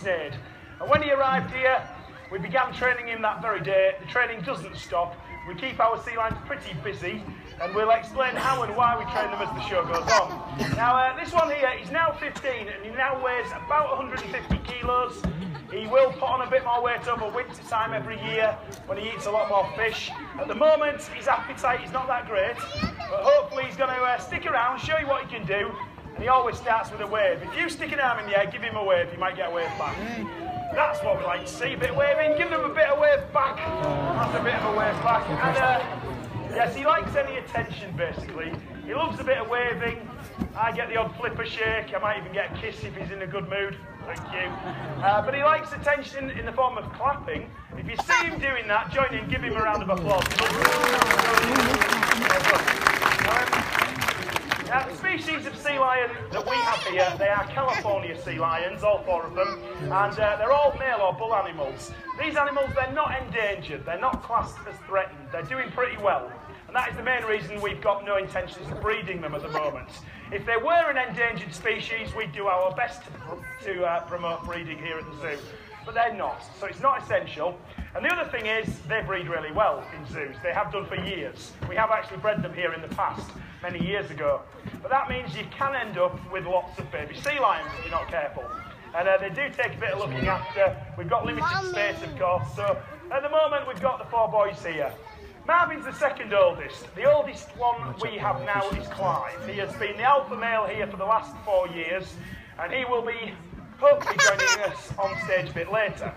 And when he arrived here, we began training him that very day. The training doesn't stop. We keep our sea lions pretty busy, and we'll explain how and why we train them as the show goes on. Now, this one here, he's now 15, and he now weighs about 150 kilos. He will put on a bit more weight over winter time every year when he eats a lot more fish. At the moment, his appetite is not that great, but hopefully he's going to stick around, show you what he can do, and he always starts with a wave. If you stick an arm in the air, give him a wave, you might get a wave back. That's what we like to see, a bit of waving, give them a bit of wave back. That's a bit of a wave back. And yes, he likes any attention basically. He loves a bit of waving. I get the odd flipper shake, I might even get a kiss if he's in a good mood. Thank you. But he likes attention in the form of clapping. If you see him doing that, join in, give him a round of applause. Now, the species of sea lion that we have here, they are California sea lions, all four of them, and they're all male or bull animals. These animals, they're not endangered, they're not classed as threatened, they're doing pretty well. And that is the main reason we've got no intentions of breeding them at the moment. If they were an endangered species, we'd do our best to promote breeding here at the zoo. But they're not, so it's not essential. And the other thing is, they breed really well in zoos. They have done for years. We have actually bred them here in the past, many years ago. But that means you can end up with lots of baby sea lions if you're not careful. And they do take a bit of looking after. We've got limited space, of course. So at the moment, we've got the four boys here. Marvin's the second oldest. The oldest one we have now is Clive. He has been the alpha male here for the last 4 years, and he will be hopefully joining us on stage a bit later.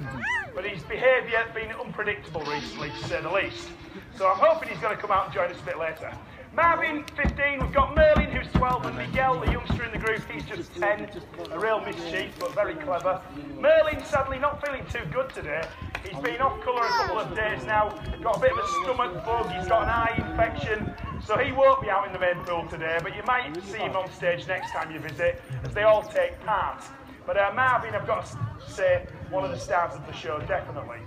But his behaviour has been unpredictable recently, to say the least. So I'm hoping he's going to come out and join us a bit later. Marvin, 15, we've got Merlin, who's 12, and Miguel, the youngster in the group, he's just 10. A real mischief, but very clever. Merlin, sadly, not feeling too good today. He's been off colour a couple of days now, got a bit of a stomach bug, he's got an eye infection, so he won't be out in the main pool today, but you might see him on stage next time you visit, as they all take part. But Marvin, I've got to say, one of the stars of the show, definitely.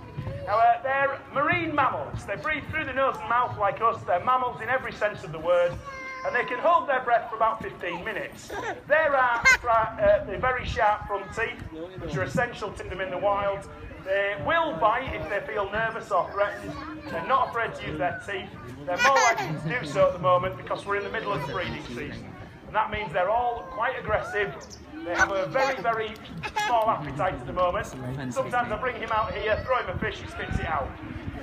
Now, they're marine mammals. They breathe through the nose and mouth like us. They're mammals in every sense of the word. And they can hold their breath for about 15 minutes. There are the very sharp front teeth, which are essential to them in the wild. They will bite if they feel nervous or threatened. They're not afraid to use their teeth. They're more likely to do so at the moment because we're in the middle of the breeding season. And that means they're all quite aggressive. They have a very, very small appetite at the moment. Sometimes I bring him out here, throw him a fish, he spits it out.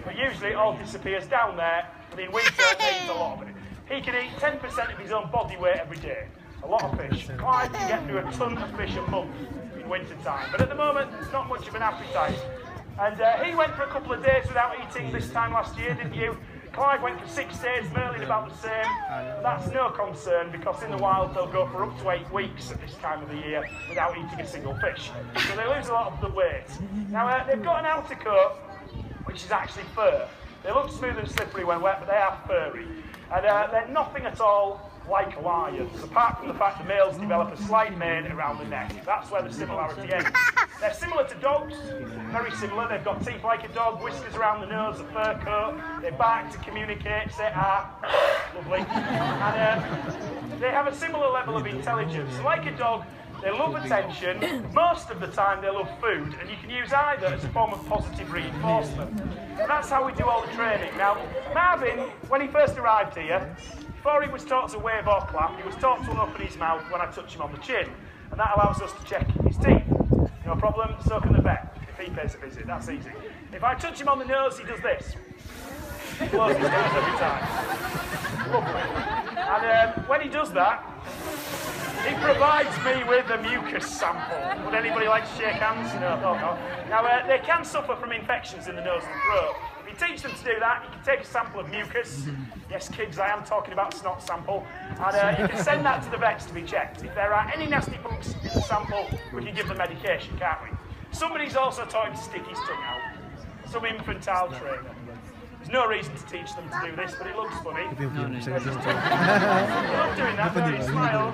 But usually it all disappears down there, and in winter they eat a lot of it. He can eat 10% of his own body weight every day. A lot of fish. Clive can get through a ton of fish a month in winter time. But at the moment, there's not much of an appetite. And he went for a couple of days without eating this time last year, didn't you? Clive went for 6 days, Merlin about the same. That's no concern because in the wild they'll go for up to 8 weeks at this time of the year without eating a single fish. So they lose a lot of the weight. Now they've got an outer coat which is actually fur. They look smooth and slippery when wet, but they are furry. And they're nothing at all like lions, apart from the fact the males develop a slight mane around the neck. That's where the similarity ends. They're similar to dogs, very similar. They've got teeth like a dog, whiskers around the nose, a fur coat. They bark to communicate, say ah, lovely. And they have a similar level of intelligence. Like a dog, they love attention. Most of the time they love food, and you can use either as a form of positive reinforcement. And that's how we do all the training. Now, Marvin, when he first arrived here, before he was taught to wave or clap, he was taught to open his mouth when I touch him on the chin. And that allows us to check his teeth. No problem, so can the vet, if he pays a visit, that's easy. If I touch him on the nose, he does this. He blows his nose every time. Lovely. And when he does that, he provides me with a mucus sample. Would anybody like to shake hands? No, no. Now, they can suffer from infections in the nose and throat. If you teach them to do that, you can take a sample of mucus. Yes, kids, I am talking about snot sample. And you can send that to the vets to be checked. If there are any nasty bugs in the sample, we can give them medication, can't we? Somebody's also taught him to stick his tongue out. Some infantile trainer. There's no reason to teach them to do this, but it looks funny. You love doing that, don't you? Smile.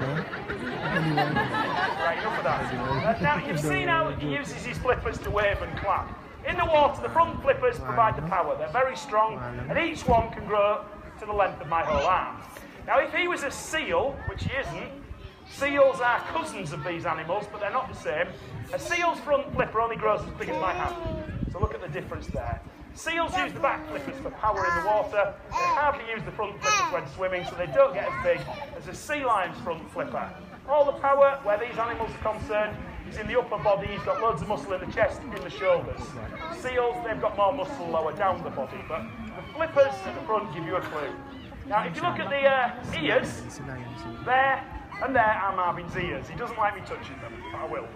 Right, enough of that. Now, you've seen how he uses his flippers to wave and clap. In the water, the front flippers provide the power. They're very strong, and each one can grow to the length of my whole arm. Now, if he was a seal, which he isn't, seals are cousins of these animals, but they're not the same. A seal's front flipper only grows as big as my hand. So look at the difference there. Seals use the back flippers for power in the water. They hardly use the front flippers when swimming, so they don't get as big as a sea lion's front flipper. All the power, where these animals are concerned, is in the upper body. He's got loads of muscle in the chest, in the shoulders. Seals, they've got more muscle lower down the body, but the flippers at the front give you a clue. Now, if you look at the ears, there and there are Marvin's ears. He doesn't like me touching them, but I will.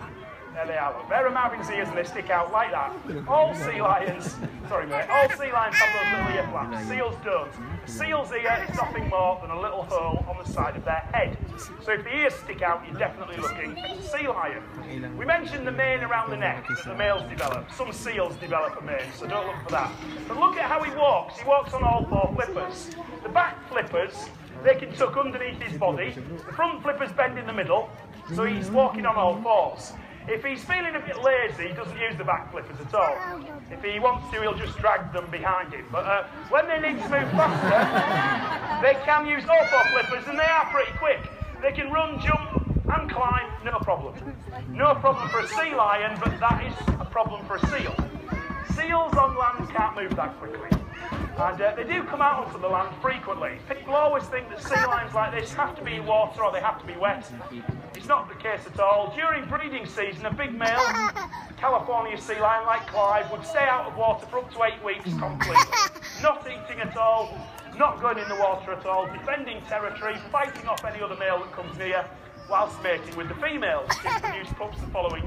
There they are. Look. There are Marvin's ears, and they stick out like that. All sea lions, sorry mate, all sea lions have those little ear flaps. Seals don't. A seal's ear is nothing more than a little hole on the side of their head. So if the ears stick out, you're definitely looking at a sea lion. We mentioned the mane around the neck that the males develop. Some seals develop a mane, so don't look for that. But look at how he walks. He walks on all four flippers. The back flippers, they can tuck underneath his body. The front flippers bend in the middle, so he's walking on all fours. If he's feeling a bit lazy, he doesn't use the back flippers at all. If he wants to, he'll just drag them behind him. But when they need to move faster, they can use all four flippers, and they are pretty quick. They can run, jump, and climb, no problem. No problem for a sea lion, but that is a problem for a seal. Seals on land can't move that quickly. And they do come out onto the land frequently. People always think that sea lions like this have to be in water or they have to be wet. It's not the case at all. During breeding season, a big male California sea lion like Clive would stay out of water for up to 8 weeks completely. Not eating at all, not going in the water at all, defending territory, fighting off any other male that comes near, whilst mating with the females, which produce pups the following